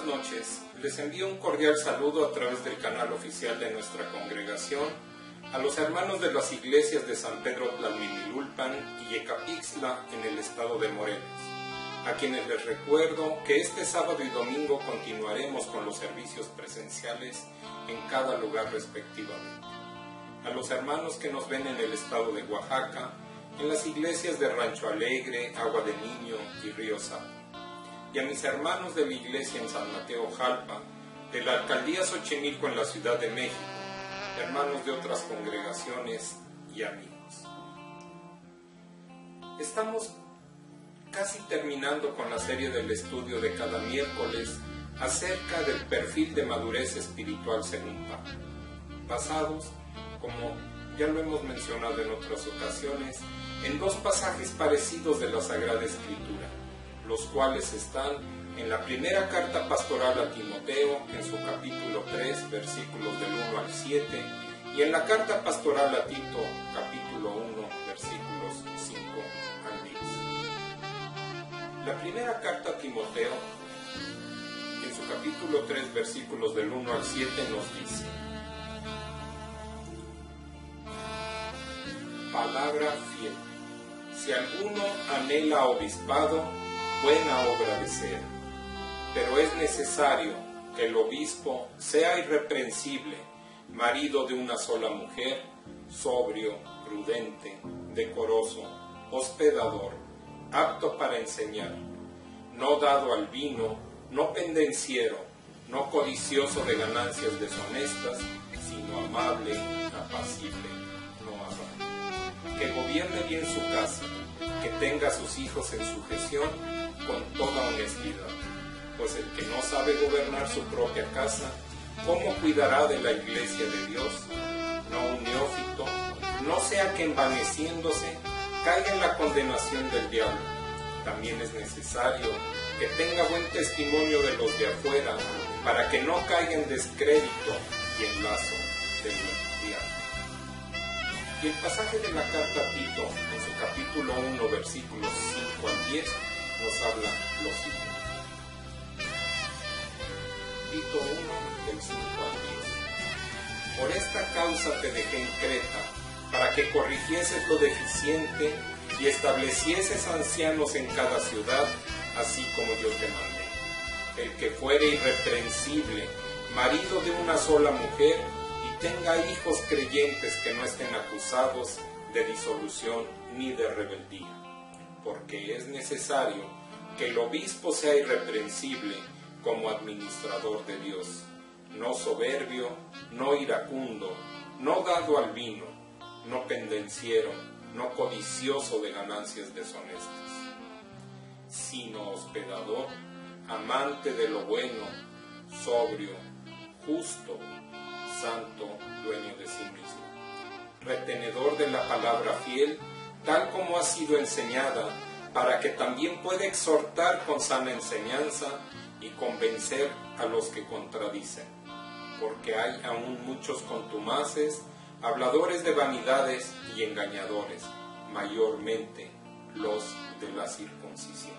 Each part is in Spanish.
buenas noches. Les envío un cordial saludo a través del canal oficial de nuestra congregación a los hermanos de las iglesias de San Pedro Tlalminilulpan y Yecapixtla en el estado de Morelos, a quienes les recuerdo que este sábado y domingo continuaremos con los servicios presenciales en cada lugar respectivamente. A los hermanos que nos ven en el estado de Oaxaca, en las iglesias de Rancho Alegre, Agua de Niño y Río Salvo, y a mis hermanos de la iglesia en San Mateo Jalpa, de la alcaldía Xochimilco en la Ciudad de México, hermanos de otras congregaciones y amigos. Estamos casi terminando con la serie del estudio de cada miércoles acerca del perfil de madurez espiritual según Pablo, basados, como ya lo hemos mencionado en otras ocasiones, en dos pasajes parecidos de la Sagrada Escritura, los cuales están en la primera carta pastoral a Timoteo, en su capítulo 3, versículos del 1 al 7, y en la carta pastoral a Tito, capítulo 1, versículos 5 al 10. La primera carta a Timoteo, en su capítulo 3, versículos del 1 al 7, nos dice: palabra fiel. Si alguno anhela obispado, buena obra desea, pero es necesario que el obispo sea irreprensible, marido de una sola mujer, sobrio, prudente, decoroso, hospedador, apto para enseñar, no dado al vino, no pendenciero, no codicioso de ganancias deshonestas, sino amable, apacible, no avaro, que gobierne bien su casa, que tenga a sus hijos en sujeción con toda honestidad, pues el que no sabe gobernar su propia casa, ¿cómo cuidará de la iglesia de Dios? No un neófito, no sea que envaneciéndose caiga en la condenación del diablo. También es necesario que tenga buen testimonio de los de afuera, para que no caiga en descrédito y en lazo del diablo. Y el pasaje de la carta a Tito, en su capítulo 1, versículos 5 al 10, nos habla lo siguiente. Tito 1, del 5 al 10. Por esta causa te dejé en Creta, para que corrigieses lo deficiente y establecieses ancianos en cada ciudad, así como yo te mandé. El que fuere irreprensible, marido de una sola mujer, y tenga hijos creyentes que no estén acusados de disolución ni de rebeldía. Porque es necesario que el obispo sea irreprensible como administrador de Dios, no soberbio, no iracundo, no dado al vino, no pendenciero, no codicioso de ganancias deshonestas, sino hospedador, amante de lo bueno, sobrio, justo, santo, dueño de sí mismo, retenedor de la palabra fiel, tal como ha sido enseñada, para que también pueda exhortar con sana enseñanza y convencer a los que contradicen, porque hay aún muchos contumaces, habladores de vanidades y engañadores, mayormente los de la circuncisión.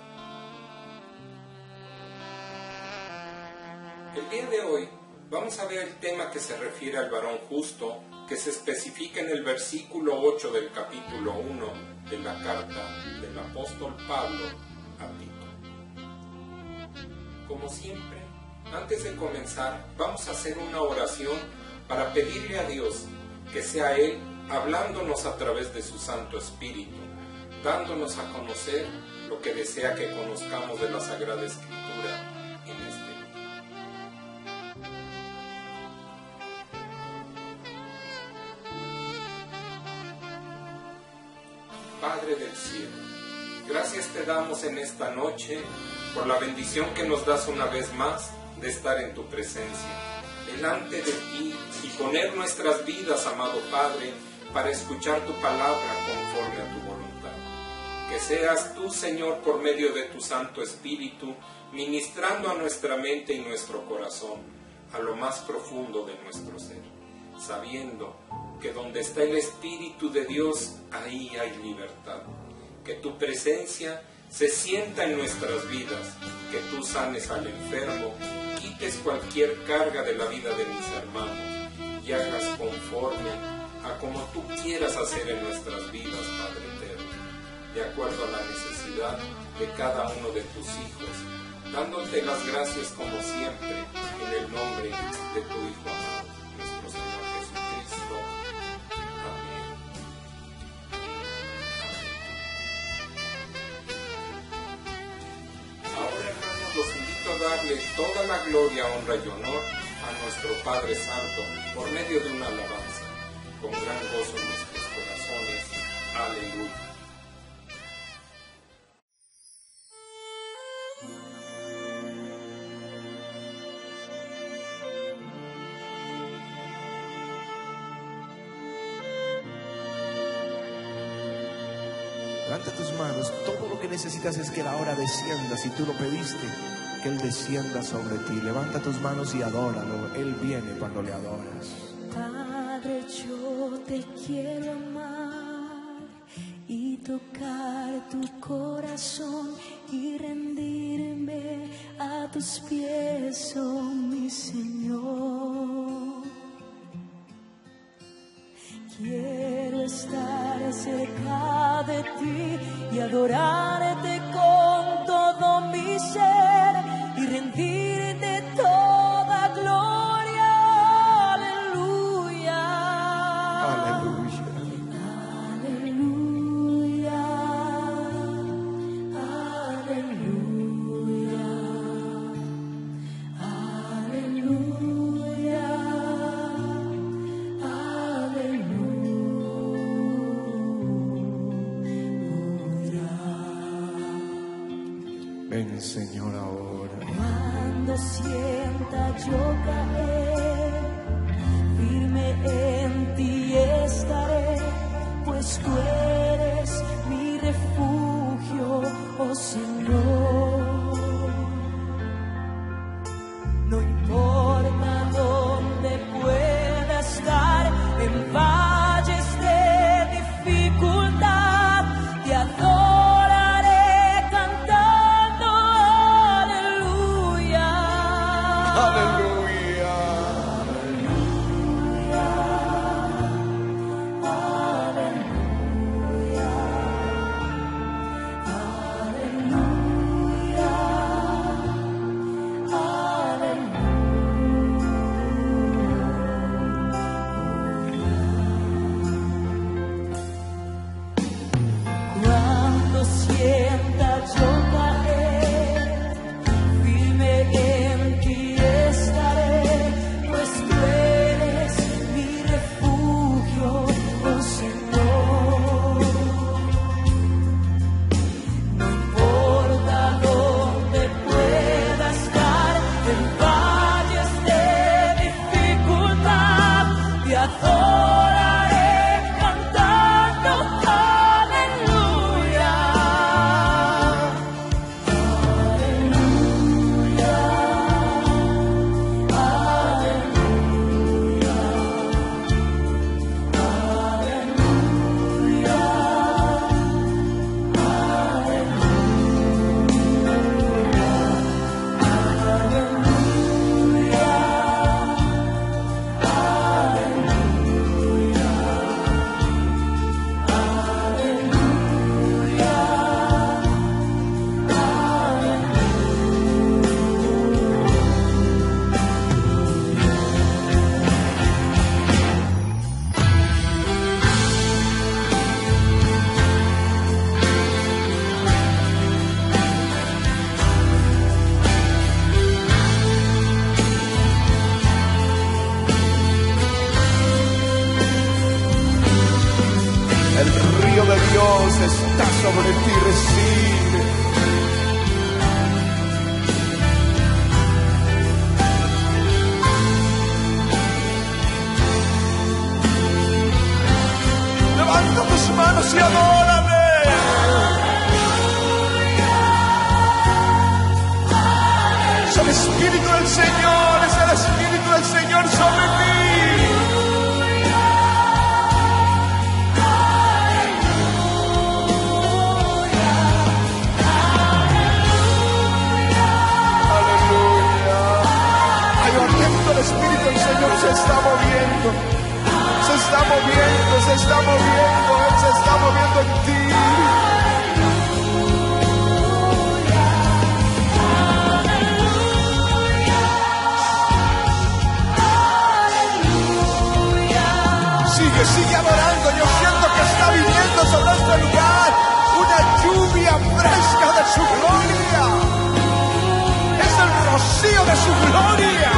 El día de hoy vamos a ver el tema que se refiere al varón justo, que se especifica en el versículo 8 del capítulo 1 de la carta del apóstol Pablo a Tito. Como siempre, antes de comenzar, vamos a hacer una oración para pedirle a Dios que sea Él hablándonos a través de su Santo Espíritu, dándonos a conocer lo que desea que conozcamos de la Sagrada Escritura en este día. Padre del cielo, gracias te damos en esta noche por la bendición que nos das una vez más de estar en tu presencia, delante de ti, y poner nuestras vidas, amado Padre, para escuchar tu palabra conforme a tu voluntad. Que seas tú, Señor, por medio de tu Santo Espíritu, ministrando a nuestra mente y nuestro corazón, a lo más profundo de nuestro ser, sabiendo que donde está el Espíritu de Dios, ahí hay libertad. Que tu presencia se sienta en nuestras vidas, que tú sanes al enfermo, quites cualquier carga de la vida de mis hermanos y hagas conforme a como tú quieras hacer en nuestras vidas, Padre eterno, de acuerdo a la necesidad de cada uno de tus hijos, dándote las gracias como siempre, en el nombre de tu Hijo amado, nuestro Señor Jesucristo. Amén. Ahora, hermanos, los invito a darle toda la gloria, honra y honor a nuestro Padre Santo por medio de una alabanza, con gran gozo en nuestros corazones. Aleluya. Levanta tus manos. Todo lo que necesitas es que la hora descienda. Si tú lo pediste, que Él descienda sobre ti. Levanta tus manos y adóralo. Él viene cuando le adoras. Padre, yo te quiero amar y tocar tu corazón y rendirme a tus pies, oh mi Señor. Quiero estar cerca de ti y adorarte con todo mi ser y rendirte toda gloria. Aleluya. Aleluya. Aleluya. Aleluya. Aleluya. Ven, Señor, ahora. Cuando sienta yo caer, firme en ti estaré, pues tú eres mi refugio, oh Señor. No importa dónde pueda estar, en valles de dificultad, te adoraré cantando aleluya. Aleluya. Cuando sienta yo caer, firme en ti estaré, pues tú eres mi refugio, oh Señor. No importa dónde pueda estar, en valles de dificultad, te adoraré cantando aleluya. El río de Dios está sobre ti, recibe. Levanta tus manos y adórale. Es el Espíritu del Señor, es el Espíritu del Señor sobre ti. se está moviendo, Él se está moviendo en ti. Sigue adorando. Yo siento que está viniendo sobre este lugar una lluvia fresca de su gloria. Es el rocío de su gloria.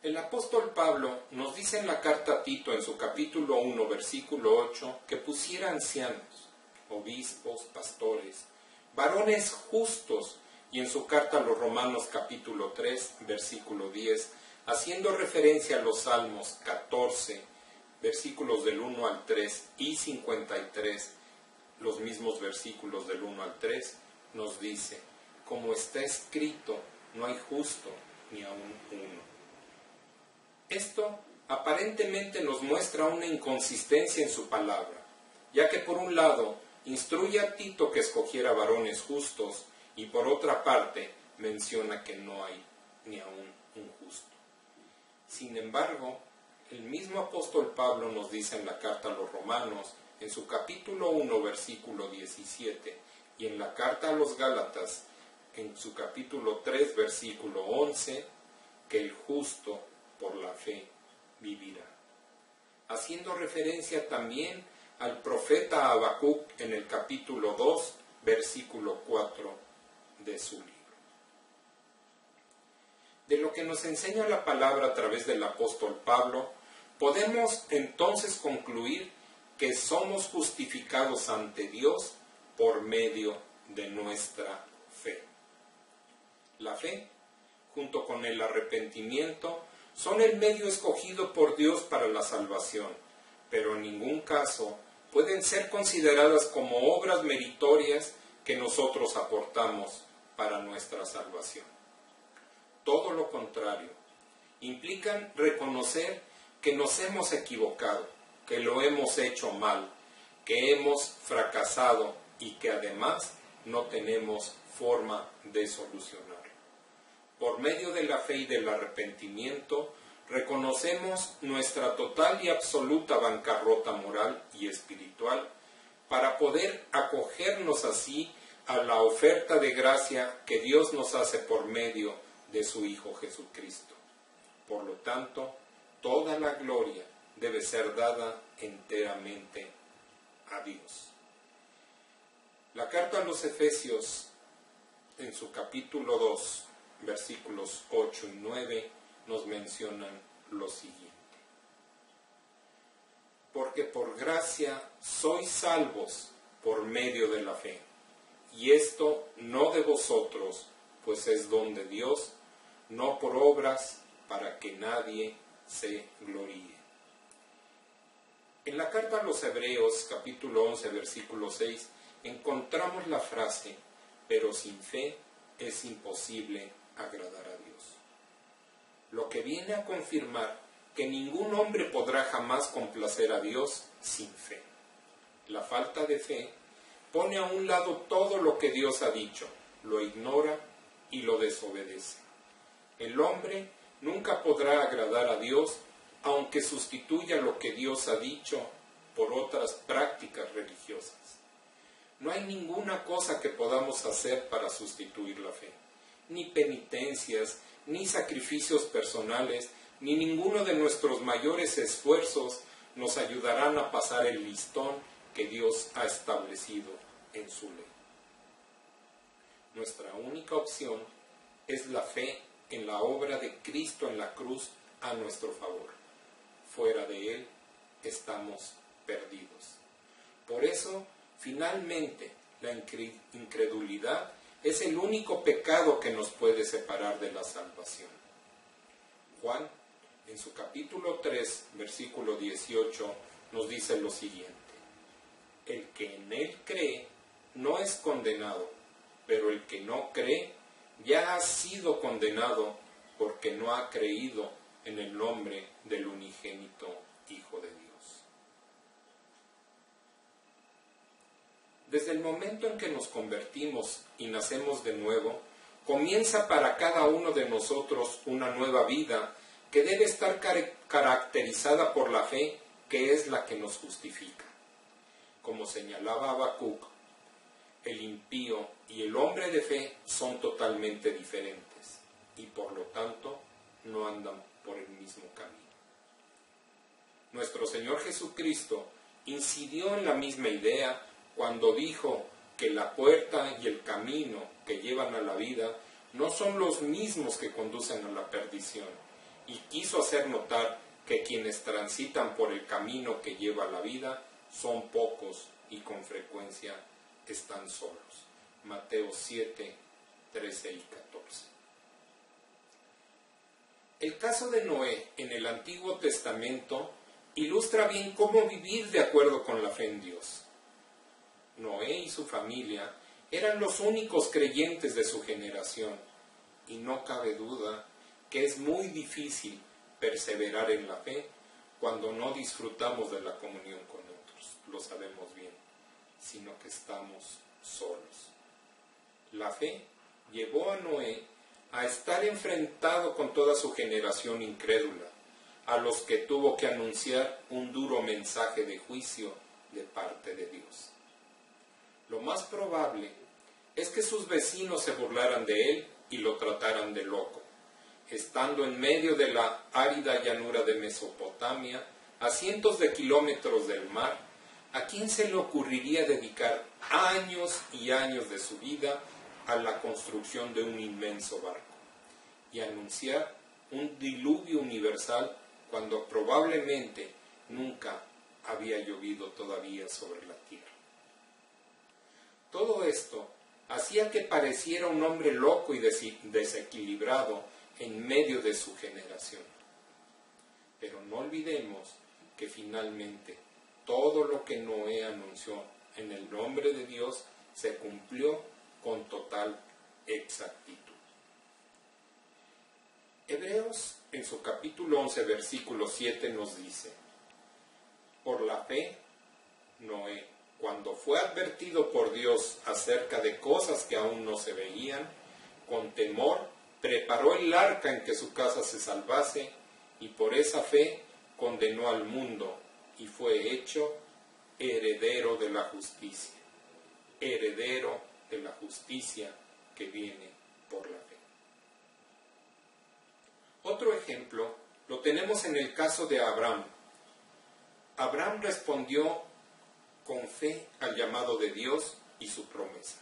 El apóstol Pablo nos dice en la carta a Tito, en su capítulo 1, versículo 8, que pusiera ancianos, obispos, pastores, varones justos, y en su carta a los Romanos capítulo 3, versículo 10, haciendo referencia a los Salmos 14, versículos del 1 al 3 y 53, los mismos versículos del 1 al 3, nos dice, como está escrito, no hay justo ni aun uno. Esto aparentemente nos muestra una inconsistencia en su palabra, ya que por un lado instruye a Tito que escogiera varones justos y por otra parte menciona que no hay ni aun un justo. Sin embargo, el mismo apóstol Pablo nos dice en la carta a los Romanos, en su capítulo 1, versículo 17, y en la carta a los Gálatas, en su capítulo 3, versículo 11, que el justo por la fe vivirá. Haciendo referencia también al profeta Habacuc en el capítulo 2, versículo 4 de su libro. De lo que nos enseña la palabra a través del apóstol Pablo, podemos entonces concluir que somos justificados ante Dios por medio de nuestra fe. La fe, junto con el arrepentimiento, son el medio escogido por Dios para la salvación, pero en ningún caso pueden ser consideradas como obras meritorias que nosotros aportamos para nuestra salvación. Todo lo contrario, implican reconocer que nos hemos equivocado, que lo hemos hecho mal, que hemos fracasado y que además no tenemos forma de solucionarlo. Por medio de la fe y del arrepentimiento, reconocemos nuestra total y absoluta bancarrota moral y espiritual para poder acogernos así a la oferta de gracia que Dios nos hace por medio de su Hijo Jesucristo. Por lo tanto, toda la gloria debe ser dada enteramente a Dios. La carta a los Efesios, en su capítulo 2, versículos 8 y 9, nos mencionan lo siguiente. Porque por gracia sois salvos por medio de la fe, y esto no de vosotros, pues es don de Dios, no por obras, para que nadie se gloríe. En la carta a los Hebreos, capítulo 11, versículo 6, encontramos la frase, pero sin fe es imposible agradar a Dios. Lo que viene a confirmar que ningún hombre podrá jamás complacer a Dios sin fe. La falta de fe pone a un lado todo lo que Dios ha dicho, lo ignora y lo desobedece. El hombre nunca podrá agradar a Dios aunque sustituya lo que Dios ha dicho por otras prácticas religiosas. No hay ninguna cosa que podamos hacer para sustituir la fe, ni penitencias, ni sacrificios personales, ni ninguno de nuestros mayores esfuerzos nos ayudarán a pasar el listón que Dios ha establecido en su ley. Nuestra única opción es la fe en la obra de Cristo en la cruz a nuestro favor. Fuera de Él estamos perdidos. Por eso, finalmente, la incredulidad es el único pecado que nos puede separar de la salvación. Juan, en su capítulo 3, versículo 18, nos dice lo siguiente: el que en Él cree no es condenado, pero el que no cree ya ha sido condenado porque no ha creído en el nombre del unigénito Hijo de Dios. Desde el momento en que nos convertimos y nacemos de nuevo, comienza para cada uno de nosotros una nueva vida que debe estar caracterizada por la fe, que es la que nos justifica. Como señalaba Habacuc, el impío y el hombre de fe son totalmente diferentes y por lo tanto no andan por el mismo camino. Nuestro Señor Jesucristo incidió en la misma idea cuando dijo que la puerta y el camino que llevan a la vida no son los mismos que conducen a la perdición, y quiso hacer notar que quienes transitan por el camino que lleva a la vida son pocos y con frecuencia están solos. Mateo 7, 13 y 14. El caso de Noé en el Antiguo Testamento ilustra bien cómo vivir de acuerdo con la fe en Dios. Noé y su familia eran los únicos creyentes de su generación, y no cabe duda que es muy difícil perseverar en la fe cuando no disfrutamos de la comunión con otros, lo sabemos bien, sino que estamos solos. La fe llevó a Noé a estar enfrentado con toda su generación incrédula, a los que tuvo que anunciar un duro mensaje de juicio de parte de Dios. Lo más probable es que sus vecinos se burlaran de él y lo trataran de loco. Estando en medio de la árida llanura de Mesopotamia, a cientos de kilómetros del mar, ¿a quién se le ocurriría dedicar años y años de su vida a la construcción de un inmenso barco y anunciar un diluvio universal cuando probablemente nunca había llovido todavía sobre la tierra? Todo esto hacía que pareciera un hombre loco y desequilibrado en medio de su generación. Pero no olvidemos que finalmente todo lo que Noé anunció en el nombre de Dios se cumplió con total exactitud. Hebreos, en su capítulo 11, versículo 7, nos dice: por la fe, Noé, cuando fue advertido por Dios acerca de cosas que aún no se veían, con temor preparó el arca en que su casa se salvase, y por esa fe condenó al mundo y fue hecho heredero de la justicia. Heredero de la justicia que viene por la fe. Otro ejemplo lo tenemos en el caso de Abraham. Abraham respondió con fe al llamado de Dios y su promesa.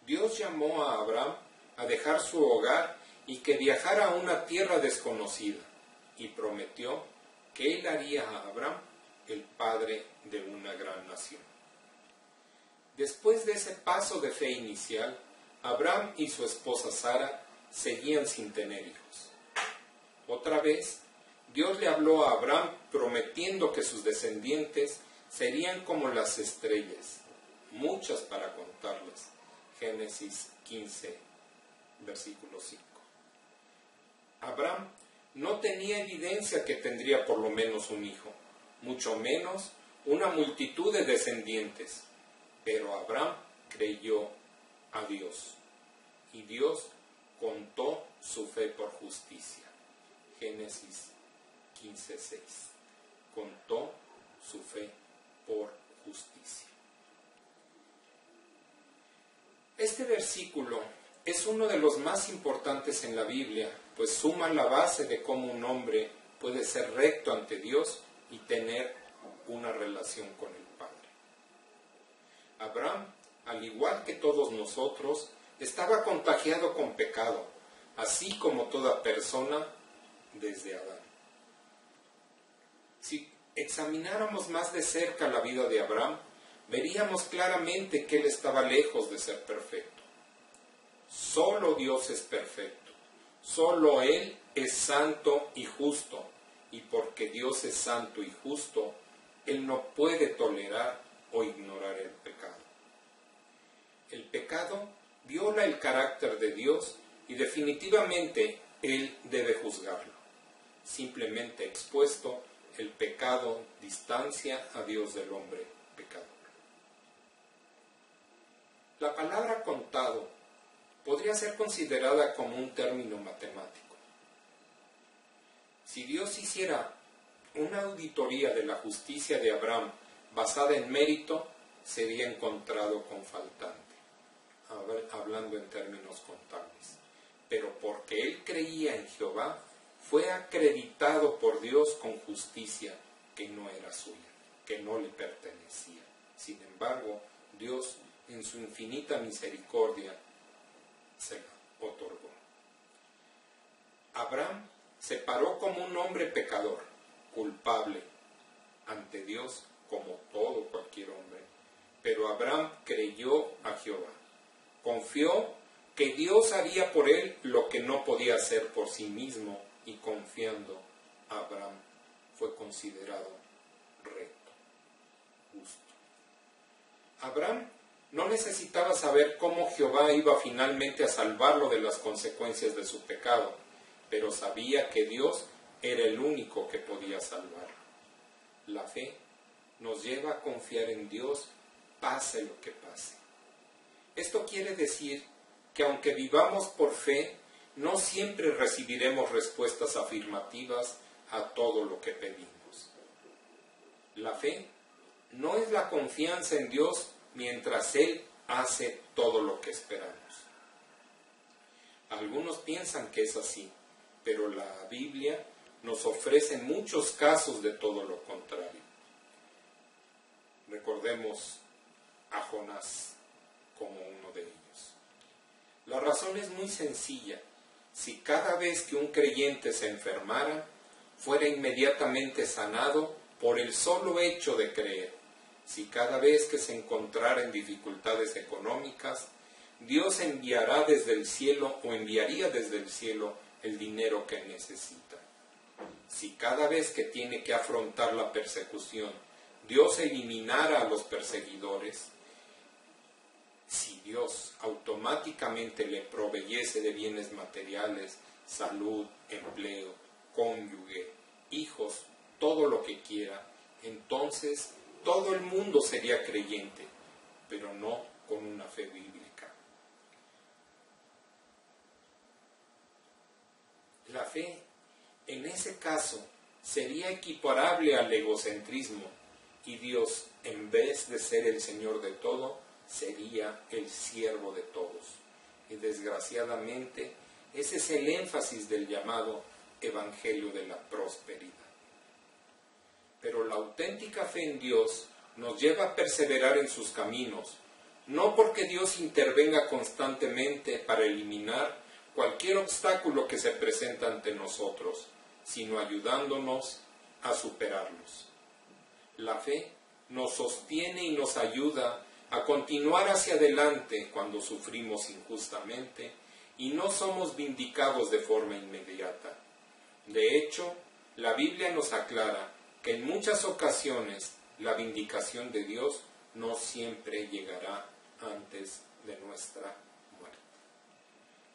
Dios llamó a Abraham a dejar su hogar y que viajara a una tierra desconocida, y prometió que él haría a Abraham el padre de una gran nación. Después de ese paso de fe inicial, Abraham y su esposa Sara seguían sin tener hijos. Otra vez, Dios le habló a Abraham prometiendo que sus descendientes serían como las estrellas, muchas para contarlas. Génesis 15, versículo 5. Abraham no tenía evidencia que tendría por lo menos un hijo, mucho menos una multitud de descendientes, pero Abraham creyó a Dios, y Dios contó su fe por justicia. Génesis 15:6. Contó su fe por justicia. Este versículo es uno de los más importantes en la Biblia, pues suma la base de cómo un hombre puede ser recto ante Dios y tener una relación con el Padre. Abraham, al igual que todos nosotros, estaba contagiado con pecado, así como toda persona desde Adán. Si examináramos más de cerca la vida de Abraham, veríamos claramente que él estaba lejos de ser perfecto. Solo Dios es perfecto, solo Él es santo y justo, y porque Dios es santo y justo, Él no puede tolerar o ignorar el pecado. El pecado viola el carácter de Dios y definitivamente Él debe juzgarlo. Simplemente expuesto, el pecado distancia a Dios del hombre pecador. La palabra contado podría ser considerada como un término matemático. Si Dios hiciera una auditoría de la justicia de Abraham basada en mérito, sería encontrado con faltante, hablando en términos contables. Pero porque él creía en Jehová, fue acreditado por Dios con justicia que no era suya, que no le pertenecía. Sin embargo, Dios, en su infinita misericordia, se la otorgó. Abraham se paró como un hombre pecador, culpable ante Dios como todo cualquier hombre. Pero Abraham creyó a Jehová, confió que Dios haría por él lo que no podía hacer por sí mismo, y confiando, Abraham fue considerado recto, justo. Abraham no necesitaba saber cómo Jehová iba finalmente a salvarlo de las consecuencias de su pecado, pero sabía que Dios era el único que podía salvarlo. La fe nos lleva a confiar en Dios, pase lo que pase. Esto quiere decir que aunque vivamos por fe, no siempre recibiremos respuestas afirmativas a todo lo que pedimos. La fe no es la confianza en Dios mientras Él hace todo lo que esperamos. Algunos piensan que es así, pero la Biblia nos ofrece muchos casos de todo lo contrario. Recordemos a Jonás como uno de ellos. La razón es muy sencilla. Si cada vez que un creyente se enfermara, fuera inmediatamente sanado por el solo hecho de creer. Si cada vez que se encontrara en dificultades económicas, Dios enviaría desde el cielo el dinero que necesita. Si cada vez que tiene que afrontar la persecución, Dios eliminara a los perseguidores, si Dios automáticamente le proveyese de bienes materiales, salud, empleo, cónyuge, hijos, todo lo que quiera, entonces todo el mundo sería creyente, pero no con una fe bíblica. La fe, en ese caso, sería equiparable al egocentrismo, y Dios, en vez de ser el Señor de todo, sería el siervo de todos. Y desgraciadamente, ese es el énfasis del llamado Evangelio de la Prosperidad. Pero la auténtica fe en Dios nos lleva a perseverar en sus caminos, no porque Dios intervenga constantemente para eliminar cualquier obstáculo que se presenta ante nosotros, sino ayudándonos a superarlos. La fe nos sostiene y nos ayuda a continuar hacia adelante cuando sufrimos injustamente y no somos vindicados de forma inmediata. De hecho, la Biblia nos aclara que en muchas ocasiones la vindicación de Dios no siempre llegará antes de nuestra muerte.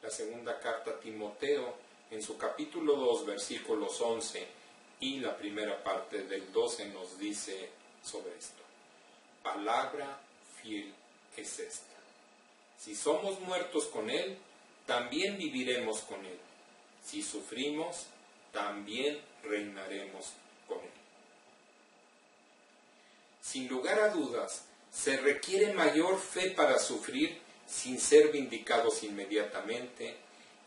La segunda carta a Timoteo, en su capítulo 2, versículos 11 y la primera parte del 12 nos dice sobre esto: palabra fiel es esta. Si somos muertos con Él, también viviremos con Él. Si sufrimos, también reinaremos con Él. Sin lugar a dudas, se requiere mayor fe para sufrir sin ser vindicados inmediatamente,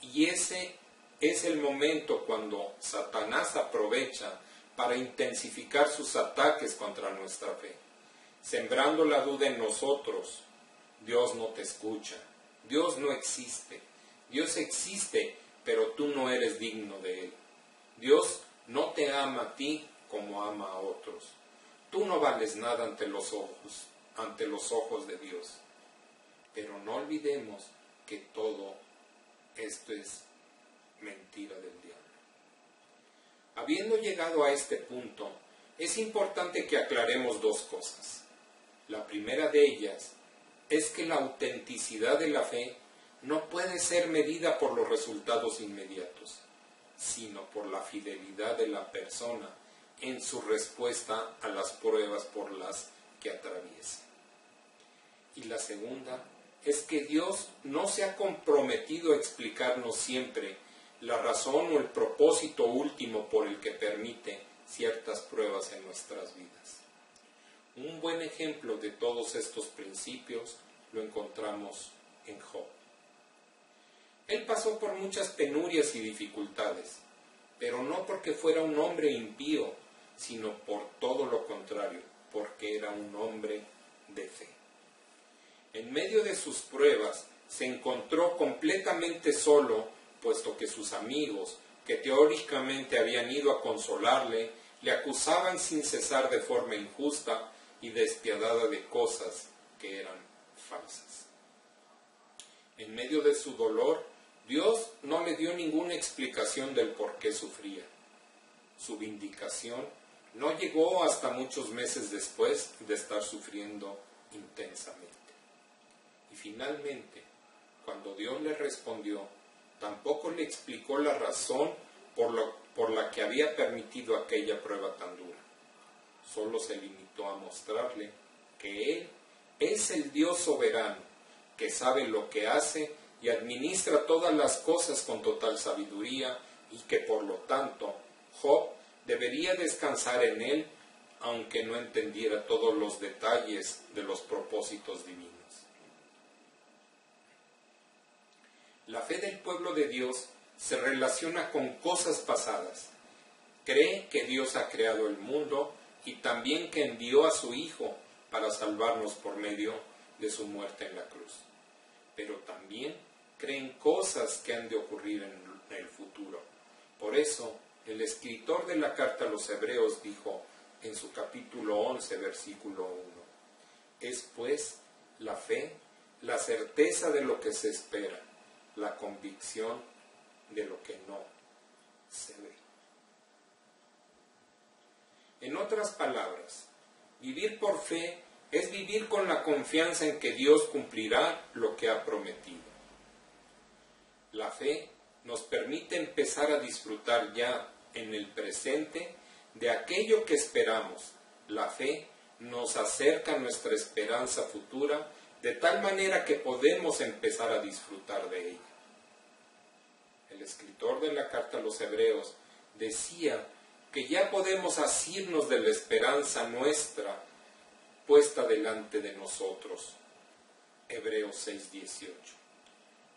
y ese es el momento cuando Satanás aprovecha para intensificar sus ataques contra nuestra fe, sembrando la duda en nosotros. Dios no te escucha, Dios no existe, Dios existe, pero tú no eres digno de Él. Dios no te ama a ti como ama a otros. Tú no vales nada ante los ojos de Dios. Pero no olvidemos que todo esto es mentira del diablo. Habiendo llegado a este punto, es importante que aclaremos dos cosas. La primera de ellas es que la autenticidad de la fe no puede ser medida por los resultados inmediatos, sino por la fidelidad de la persona en su respuesta a las pruebas por las que atraviesa. Y la segunda es que Dios no se ha comprometido a explicarnos siempre la razón o el propósito último por el que permite ciertas pruebas en nuestras vidas. Un buen ejemplo de todos estos principios lo encontramos en Job. Él pasó por muchas penurias y dificultades, pero no porque fuera un hombre impío, sino por todo lo contrario, porque era un hombre de fe. En medio de sus pruebas se encontró completamente solo, puesto que sus amigos, que teóricamente habían ido a consolarle, le acusaban sin cesar de forma injusta y despiadada de cosas que eran falsas. En medio de su dolor, Dios no le dio ninguna explicación del por qué sufría. Su vindicación no llegó hasta muchos meses después de estar sufriendo intensamente. Y finalmente, cuando Dios le respondió, tampoco le explicó la razón por la que había permitido aquella prueba tan dura. Solo se limitó a mostrarle que Él es el Dios soberano, que sabe lo que hace y administra todas las cosas con total sabiduría, y que por lo tanto Job debería descansar en Él, aunque no entendiera todos los detalles de los propósitos divinos. La fe del pueblo de Dios se relaciona con cosas pasadas. Cree que Dios ha creado el mundo y también que envió a su Hijo para salvarnos por medio de su muerte en la cruz. Pero también creen cosas que han de ocurrir en el futuro. Por eso, el escritor de la carta a los Hebreos dijo en su capítulo 11, versículo 1, es pues la fe, la certeza de lo que se espera, la convicción de lo que no se ve. En otras palabras, vivir por fe es vivir con la confianza en que Dios cumplirá lo que ha prometido. La fe nos permite empezar a disfrutar ya en el presente de aquello que esperamos. La fe nos acerca a nuestra esperanza futura de tal manera que podemos empezar a disfrutar de ella. El escritor de la carta a los Hebreos decía que ya podemos asirnos de la esperanza nuestra puesta delante de nosotros. Hebreos 6:18.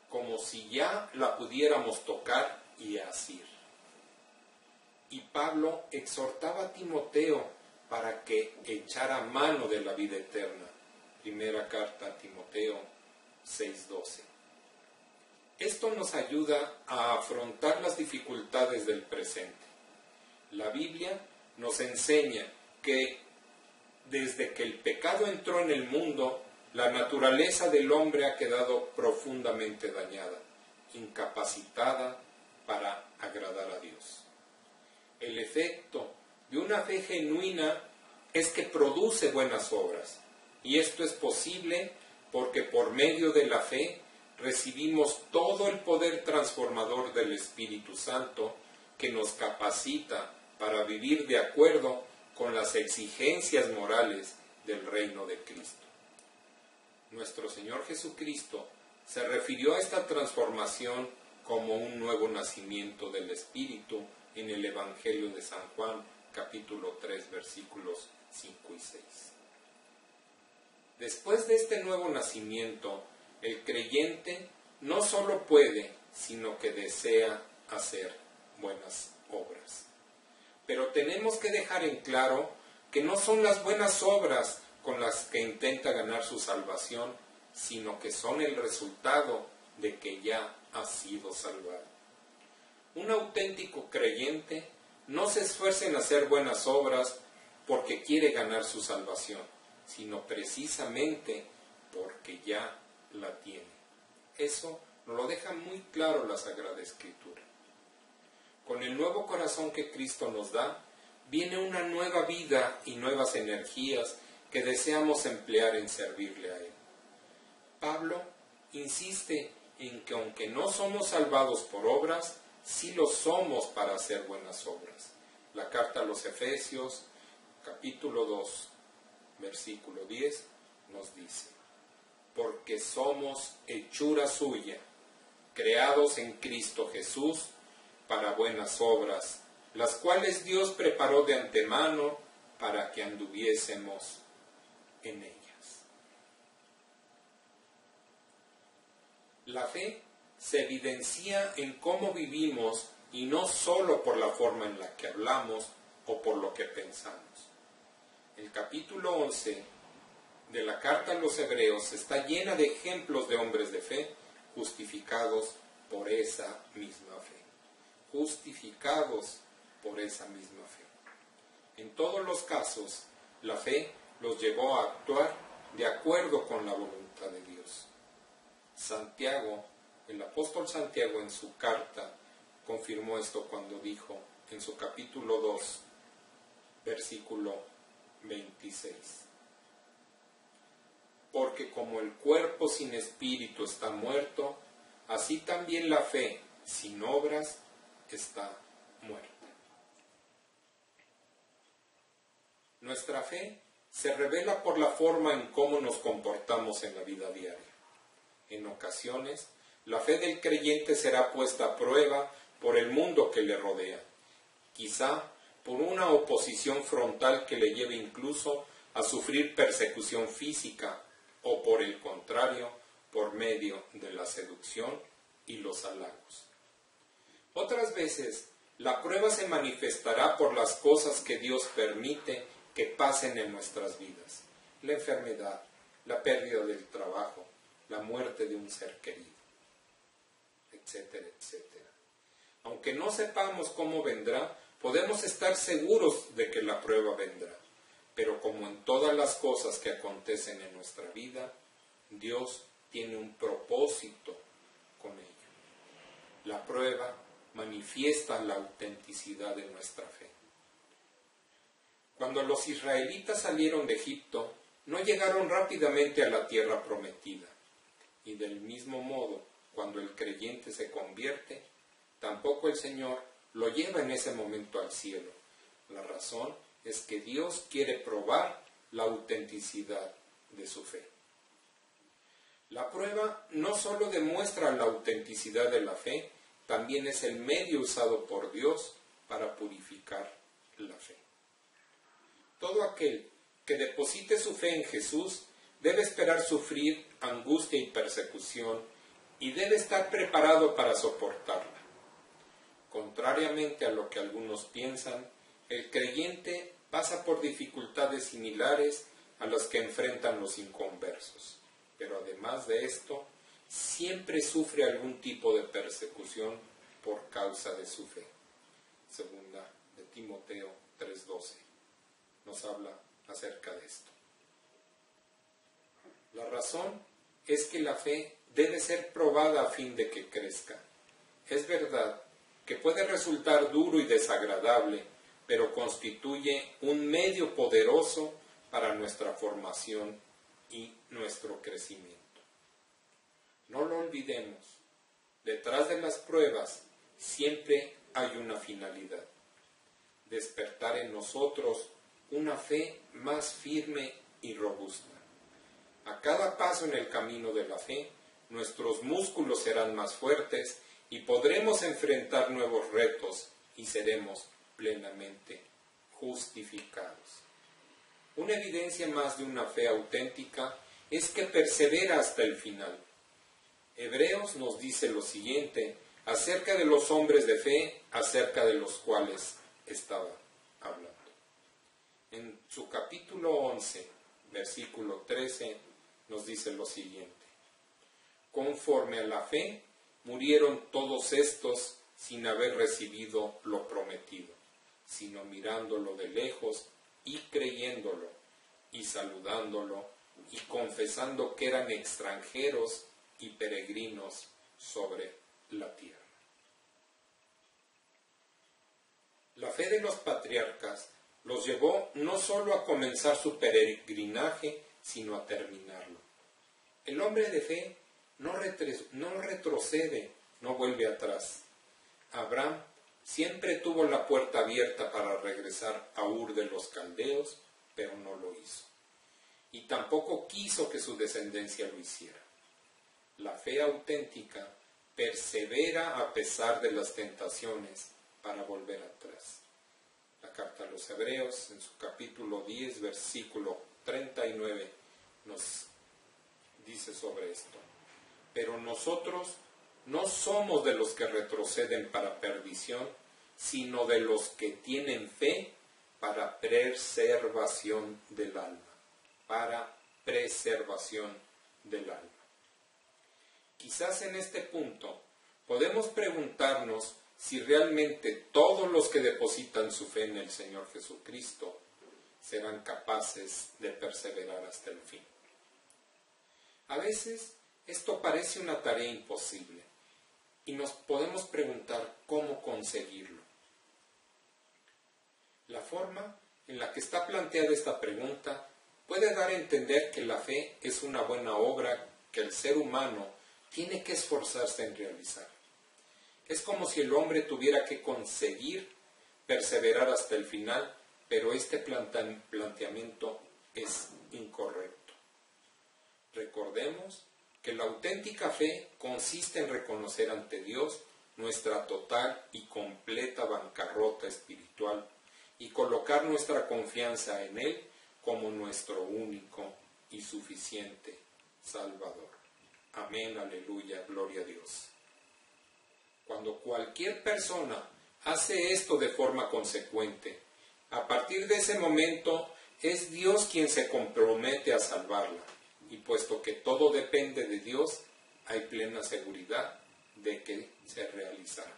Como si ya la pudiéramos tocar y asir. Y Pablo exhortaba a Timoteo para que echara mano de la vida eterna. Primera carta a Timoteo 6:12. Esto nos ayuda a afrontar las dificultades del presente. La Biblia nos enseña que desde que el pecado entró en el mundo, la naturaleza del hombre ha quedado profundamente dañada, incapacitada para agradar a Dios. El efecto de una fe genuina es que produce buenas obras, y esto es posible porque por medio de la fe recibimos todo el poder transformador del Espíritu Santo que nos capacita para vivir de acuerdo con las exigencias morales del reino de Cristo. Nuestro Señor Jesucristo se refirió a esta transformación como un nuevo nacimiento del Espíritu en el Evangelio de San Juan, capítulo 3, versículos 5 y 6. Después de este nuevo nacimiento, El creyente no solo puede, sino que desea hacer buenas obras. Pero tenemos que dejar en claro que no son las buenas obras con las que intenta ganar su salvación, sino que son el resultado de que ya ha sido salvado. Un auténtico creyente no se esfuerza en hacer buenas obras porque quiere ganar su salvación, sino precisamente porque ya la tiene. Eso nos lo deja muy claro la Sagrada Escritura. Con el nuevo corazón que Cristo nos da, viene una nueva vida y nuevas energías que deseamos emplear en servirle a Él. Pablo insiste en que aunque no somos salvados por obras, sí lo somos para hacer buenas obras. La carta a los Efesios, capítulo 2, versículo 10, nos dice: porque somos hechura suya, creados en Cristo Jesús, para buenas obras, las cuales Dios preparó de antemano para que anduviésemos en ellas. La fe se evidencia en cómo vivimos y no solo por la forma en la que hablamos o por lo que pensamos. El capítulo 11 de la carta a los Hebreos está llena de ejemplos de hombres de fe justificados por esa misma fe. Justificados por esa misma fe. En todos los casos, la fe los llevó a actuar de acuerdo con la voluntad de Dios. Santiago, el apóstol Santiago en su carta, confirmó esto cuando dijo en su capítulo 2, versículo 26. Porque como el cuerpo sin espíritu está muerto, así también la fe sin obras está muerta. Nuestra fe se revela por la forma en cómo nos comportamos en la vida diaria. En ocasiones, la fe del creyente será puesta a prueba por el mundo que le rodea, quizá por una oposición frontal que le lleve incluso a sufrir persecución física, o por el contrario, por medio de la seducción y los halagos. Otras veces, la prueba se manifestará por las cosas que Dios permite que pasen en nuestras vidas: la enfermedad, la pérdida del trabajo, la muerte de un ser querido, etcétera, etcétera. Aunque no sepamos cómo vendrá, podemos estar seguros de que la prueba vendrá. Pero como en todas las cosas que acontecen en nuestra vida, Dios tiene un propósito con ello. La prueba manifiesta la autenticidad de nuestra fe. Cuando los israelitas salieron de Egipto, no llegaron rápidamente a la tierra prometida. Y del mismo modo, cuando el creyente se convierte, tampoco el Señor lo lleva en ese momento al cielo. La razón es que Dios quiere probar la autenticidad de su fe. La prueba no solo demuestra la autenticidad de la fe, también es el medio usado por Dios para purificar la fe. Todo aquel que deposite su fe en Jesús debe esperar sufrir angustia y persecución y debe estar preparado para soportarla. Contrariamente a lo que algunos piensan, el creyente pasa por dificultades similares a las que enfrentan los inconversos, pero además de esto, siempre sufre algún tipo de persecución por causa de su fe. Segunda de Timoteo 3:12 nos habla acerca de esto. La razón es que la fe debe ser probada a fin de que crezca. Es verdad que puede resultar duro y desagradable, pero constituye un medio poderoso para nuestra formación y nuestro crecimiento. No lo olvidemos, detrás de las pruebas siempre hay una finalidad: despertar en nosotros una fe más firme y robusta. A cada paso en el camino de la fe, nuestros músculos serán más fuertes y podremos enfrentar nuevos retos y seremos plenamente justificados. Una evidencia más de una fe auténtica es que persevera hasta el final. Hebreos nos dice lo siguiente acerca de los hombres de fe, acerca de los cuales estaba hablando. En su capítulo 11, versículo 13, nos dice lo siguiente: conforme a la fe, murieron todos estos sin haber recibido lo prometido, sino mirándolo de lejos y creyéndolo, y saludándolo, y confesando que eran extranjeros y peregrinos sobre la tierra. La fe de los patriarcas los llevó no solo a comenzar su peregrinaje, sino a terminarlo. El hombre de fe no retrocede, no vuelve atrás. Abraham siempre tuvo la puerta abierta para regresar a Ur de los Caldeos, pero no lo hizo. Y tampoco quiso que su descendencia lo hiciera. La fe auténtica persevera a pesar de las tentaciones para volver atrás. La carta a los Hebreos, en su capítulo 10, versículo 39, nos dice sobre esto: pero nosotros no somos de los que retroceden para perdición, sino de los que tienen fe para preservación del alma. Para preservación del alma. Quizás en este punto podemos preguntarnos si realmente todos los que depositan su fe en el Señor Jesucristo serán capaces de perseverar hasta el fin. A veces esto parece una tarea imposible y nos podemos preguntar cómo conseguirlo. La forma en la que está planteada esta pregunta puede dar a entender que la fe es una buena obra que el ser humano tiene que esforzarse en realizar. Es como si el hombre tuviera que conseguir perseverar hasta el final, pero este planteamiento es incorrecto. Recordemos que la auténtica fe consiste en reconocer ante Dios nuestra total y completa bancarrota espiritual y colocar nuestra confianza en Él como nuestro único y suficiente Salvador. Amén, aleluya, gloria a Dios. Cuando cualquier persona hace esto de forma consecuente, a partir de ese momento es Dios quien se compromete a salvarla, y puesto que todo depende de Dios, hay plena seguridad de que se realizará.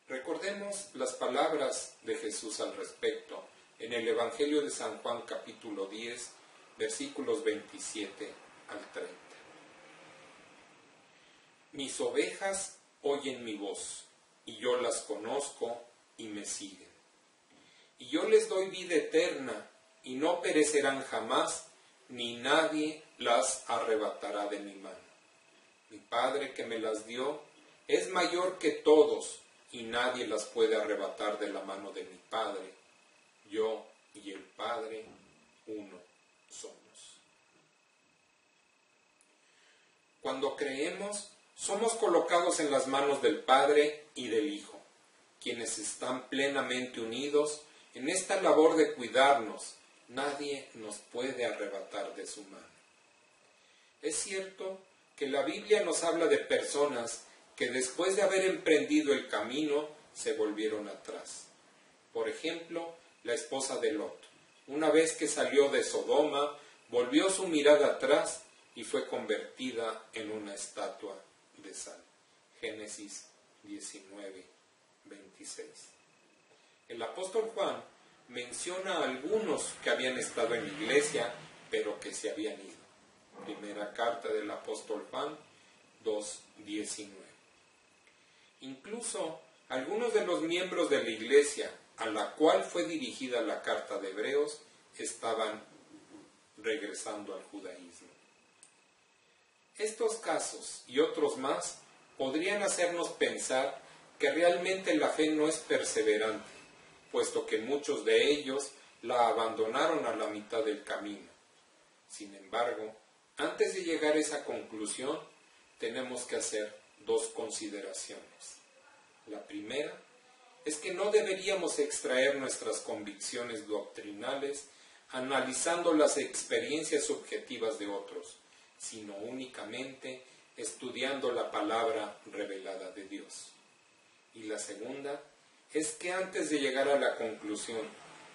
Recordemos las palabras de Jesús al respecto en el Evangelio de San Juan capítulo 10, versículos 27 al 30. Mis ovejas oyen mi voz, y yo las conozco y me siguen. Y yo les doy vida eterna, y no perecerán jamás, ni nadie las arrebatará de mi mano. Mi Padre que me las dio es mayor que todos, y nadie las puede arrebatar de la mano de mi Padre. Yo y el Padre uno somos. Cuando creemos, somos colocados en las manos del Padre y del Hijo, quienes están plenamente unidos en esta labor de cuidarnos. Nadie nos puede arrebatar de su mano. Es cierto que la Biblia nos habla de personas que después de haber emprendido el camino se volvieron atrás. Por ejemplo, la esposa de Lot, una vez que salió de Sodoma, volvió su mirada atrás y fue convertida en una estatua de sal. Génesis 19, 26. El apóstol Juan menciona a algunos que habían estado en la iglesia, pero que se habían ido. Primera carta del apóstol Juan 2:19. Incluso algunos de los miembros de la iglesia a la cual fue dirigida la carta de Hebreos estaban regresando al judaísmo. Estos casos y otros más podrían hacernos pensar que realmente la fe no es perseverante, puesto que muchos de ellos la abandonaron a la mitad del camino. Sin embargo, antes de llegar a esa conclusión, tenemos que hacer dos consideraciones. La primera es que no deberíamos extraer nuestras convicciones doctrinales analizando las experiencias subjetivas de otros, sino únicamente estudiando la palabra revelada de Dios. Y la segunda es que antes de llegar a la conclusión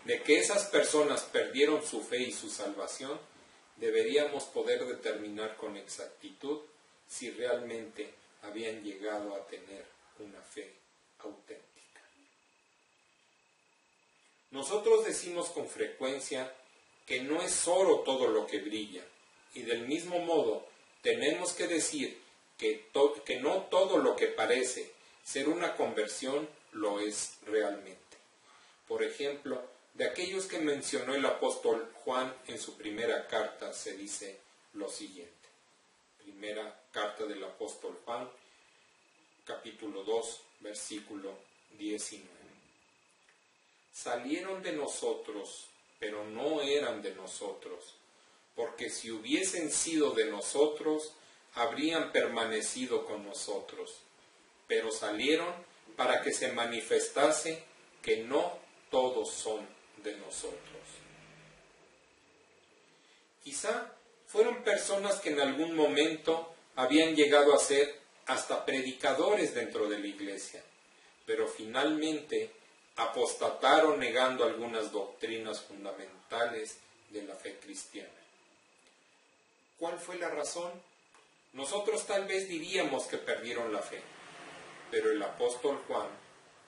de que esas personas perdieron su fe y su salvación, deberíamos poder determinar con exactitud si realmente habían llegado a tener una fe auténtica. Nosotros decimos con frecuencia que no es oro todo lo que brilla, y del mismo modo tenemos que decir que no todo lo que parece ser una conversión lo es realmente. Por ejemplo, de aquellos que mencionó el apóstol Juan en su primera carta se dice lo siguiente. Primera carta del apóstol Juan, capítulo 2, versículo 19. Salieron de nosotros, pero no eran de nosotros, porque si hubiesen sido de nosotros, habrían permanecido con nosotros. Pero salieron para que se manifestase que no todos son de nosotros. Quizá fueron personas que en algún momento habían llegado a ser hasta predicadores dentro de la iglesia, pero finalmente apostataron negando algunas doctrinas fundamentales de la fe cristiana. ¿Cuál fue la razón? Nosotros tal vez diríamos que perdieron la fe, pero el apóstol Juan,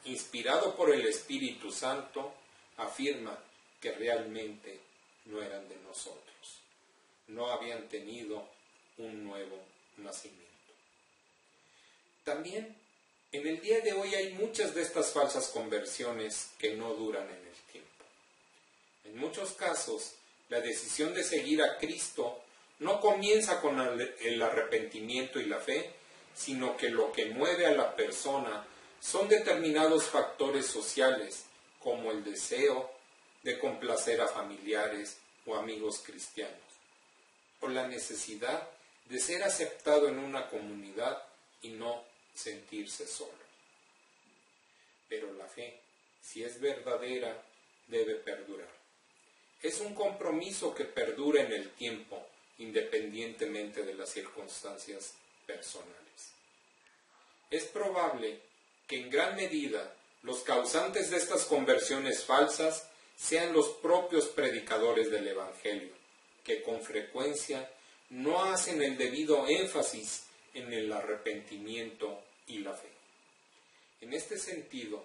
inspirado por el Espíritu Santo, afirma que realmente no eran de nosotros, no habían tenido un nuevo nacimiento. También en el día de hoy hay muchas de estas falsas conversiones que no duran en el tiempo. En muchos casos, la decisión de seguir a Cristo no comienza con el arrepentimiento y la fe, sino que lo que mueve a la persona son determinados factores sociales, como el deseo de complacer a familiares o amigos cristianos, o la necesidad de ser aceptado en una comunidad y no sentirse solo. Pero la fe, si es verdadera, debe perdurar. Es un compromiso que perdura en el tiempo, independientemente de las circunstancias personales. Es probable que en gran medida los causantes de estas conversiones falsas sean los propios predicadores del Evangelio, que con frecuencia no hacen el debido énfasis en el arrepentimiento y la fe. En este sentido,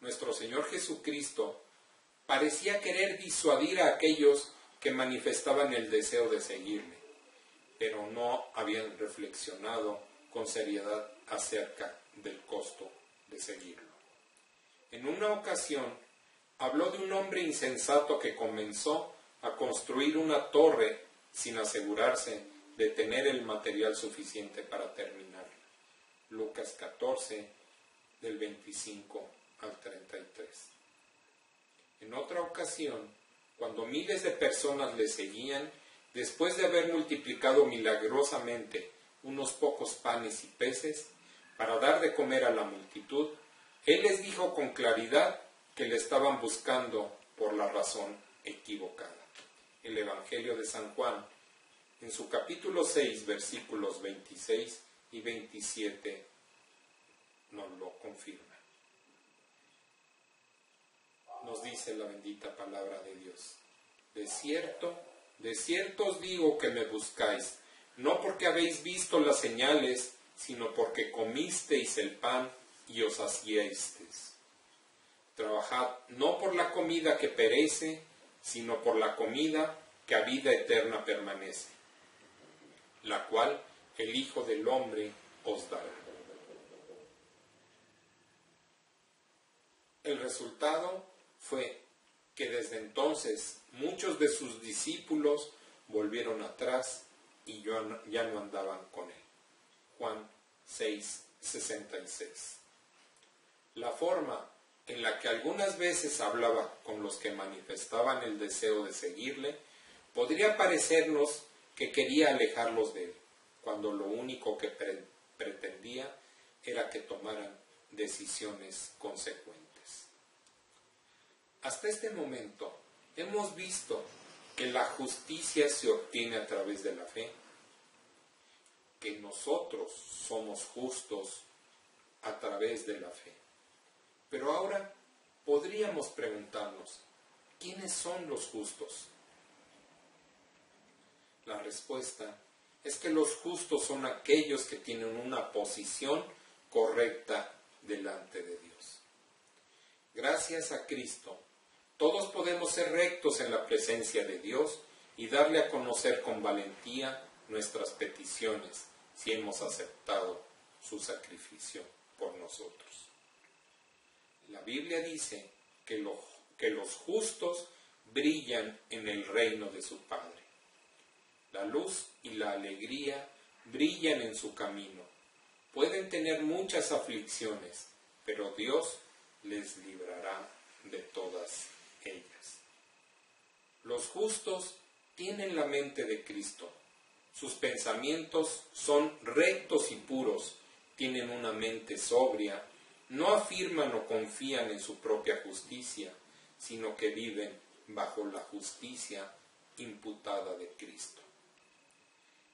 nuestro Señor Jesucristo parecía querer disuadir a aquellos que manifestaban el deseo de seguirle, pero no habían reflexionado con seriedad acerca del costo de seguirlo. En una ocasión, habló de un hombre insensato que comenzó a construir una torre sin asegurarse de tener el material suficiente para terminarla. Lucas 14, del 25 al 33. En otra ocasión, cuando miles de personas le seguían, después de haber multiplicado milagrosamente unos pocos panes y peces para dar de comer a la multitud, él les dijo con claridad que le estaban buscando por la razón equivocada. El Evangelio de San Juan, en su capítulo 6, versículos 26 y 27, nos lo confirma. Nos dice la bendita palabra de Dios: de cierto os digo que me buscáis, no porque habéis visto las señales, sino porque comisteis el pan y os saciasteis. Trabajad no por la comida que perece, sino por la comida que a vida eterna permanece, la cual el Hijo del Hombre os dará. El resultado fue que desde entonces muchos de sus discípulos volvieron atrás y ya no andaban con él. Juan 6, 66. La forma en la que algunas veces hablaba con los que manifestaban el deseo de seguirle podría parecernos que quería alejarlos de él, cuando lo único que pretendía era que tomaran decisiones consecuentes. Hasta este momento hemos visto que la justicia se obtiene a través de la fe que nosotros somos justos a través de la fe. Pero ahora podríamos preguntarnos, ¿quiénes son los justos? La respuesta es que los justos son aquellos que tienen una posición correcta delante de Dios. Gracias a Cristo, todos podemos ser rectos en la presencia de Dios y darle a conocer con valentía nuestras peticiones si hemos aceptado su sacrificio por nosotros. La Biblia dice que los justos brillan en el reino de su Padre. La luz y la alegría brillan en su camino. Pueden tener muchas aflicciones, pero Dios les librará de todas ellas. Los justos tienen la mente de Cristo. Sus pensamientos son rectos y puros. Tienen una mente sobria. No afirman o confían en su propia justicia, sino que viven bajo la justicia imputada de Cristo.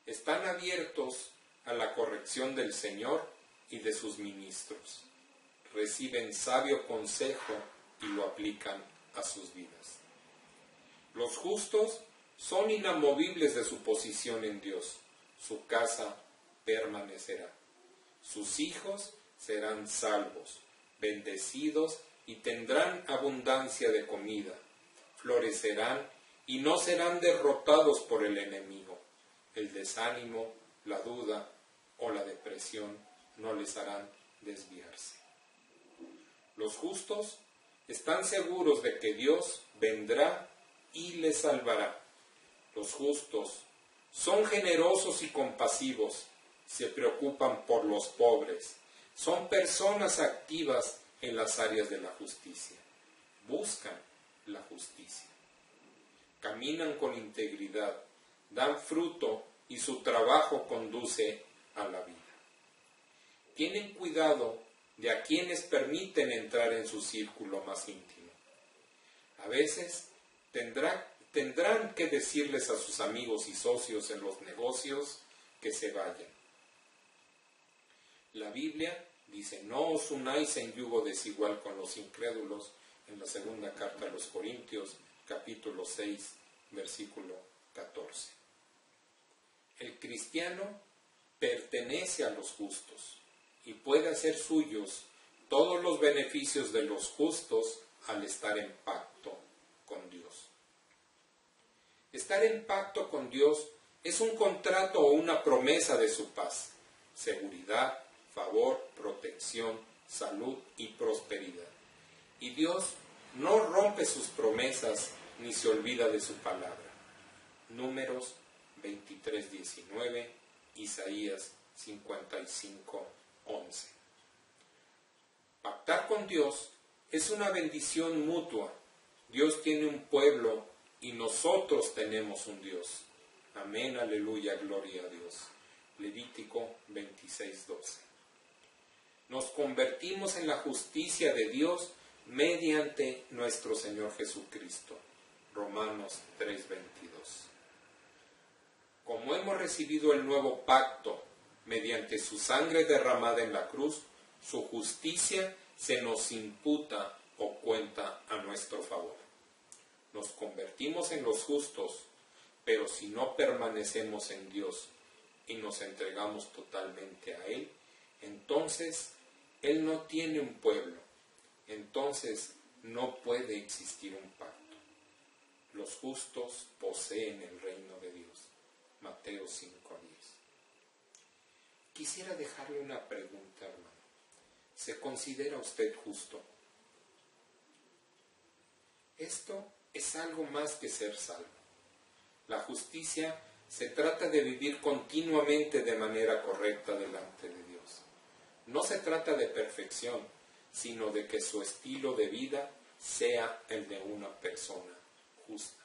Están abiertos a la corrección del Señor y de sus ministros. Reciben sabio consejo y lo aplican a sus vidas. Los justos son inamovibles de su posición en Dios. Su casa permanecerá. Sus hijos serán salvos, bendecidos y tendrán abundancia de comida. Florecerán y no serán derrotados por el enemigo. El desánimo, la duda o la depresión no les harán desviarse. Los justos están seguros de que Dios vendrá y les salvará. Los justos son generosos y compasivos, se preocupan por los pobres, son personas activas en las áreas de la justicia, buscan la justicia, caminan con integridad, dan fruto y su trabajo conduce a la vida. Tienen cuidado de a quienes permiten entrar en su círculo más íntimo. A veces tendrán que decirles a sus amigos y socios en los negocios que se vayan. La Biblia dice, no os unáis en yugo desigual con los incrédulos, en la segunda carta a los Corintios, capítulo 6, versículo 14. El cristiano pertenece a los justos y puede hacer suyos todos los beneficios de los justos al estar en pacto con Dios. Estar en pacto con Dios es un contrato o una promesa de su paz, seguridad, favor, protección, salud y prosperidad. Y Dios no rompe sus promesas ni se olvida de su palabra. Números 23:19, Isaías 55:11. Pactar con Dios es una bendición mutua. Dios tiene un pueblo y nosotros tenemos un Dios. Amén, aleluya, gloria a Dios. Levítico 26:12. Nos convertimos en la justicia de Dios mediante nuestro Señor Jesucristo. Romanos 3:22. Como hemos recibido el nuevo pacto mediante su sangre derramada en la cruz, su justicia se nos imputa o cuenta a nuestro favor. Nos convertimos en los justos, pero si no permanecemos en Dios y nos entregamos totalmente a Él, entonces Él no tiene un pueblo, entonces no puede existir un pacto. Los justos poseen el reino de Dios. Mateo 5:10. Quisiera dejarle una pregunta, hermano. ¿Se considera usted justo? Esto es algo más que ser salvo. La justicia se trata de vivir continuamente de manera correcta delante de Dios. No se trata de perfección, sino de que su estilo de vida sea el de una persona justa.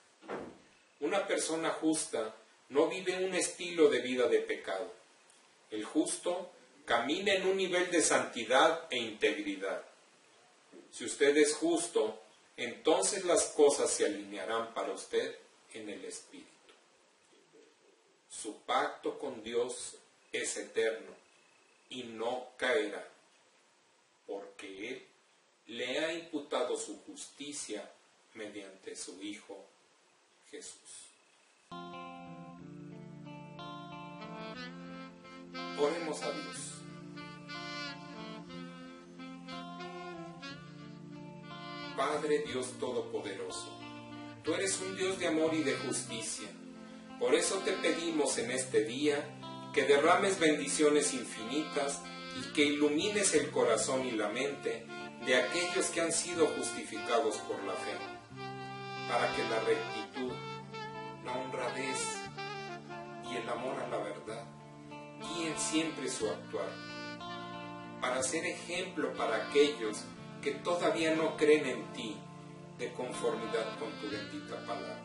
Una persona justa no vive un estilo de vida de pecado. El justo camina en un nivel de santidad e integridad. Si usted es justo, entonces las cosas se alinearán para usted en el Espíritu. Su pacto con Dios es eterno y no caerá, porque Él le ha imputado su justicia mediante su Hijo Jesús. Oremos a Dios. Padre Dios Todopoderoso, tú eres un Dios de amor y de justicia. Por eso te pedimos en este día que derrames bendiciones infinitas y que ilumines el corazón y la mente de aquellos que han sido justificados por la fe, para que la rectitud, la honradez y el amor a la verdad guíen siempre su actuar, para ser ejemplo para aquellos que todavía no creen en ti de conformidad con tu bendita palabra,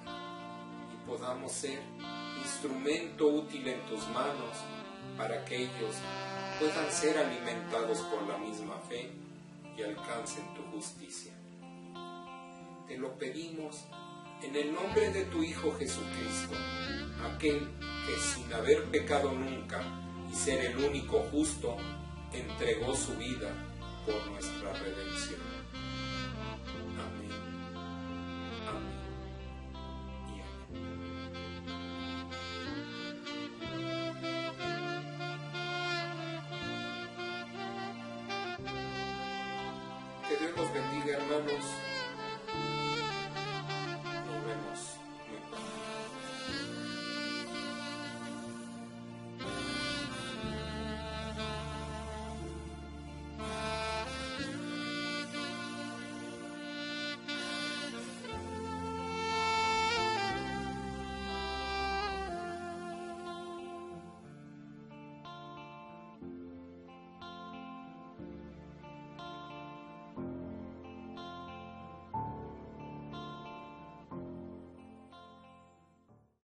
y podamos ser instrumento útil en tus manos para que ellos puedan ser alimentados por la misma fe y alcancen tu justicia. Te lo pedimos en el nombre de tu Hijo Jesucristo, aquel que sin haber pecado nunca y ser el único justo, entregó su vida por nuestra redención. Amén. Amén. Y amén. Que Dios los bendiga, hermanos.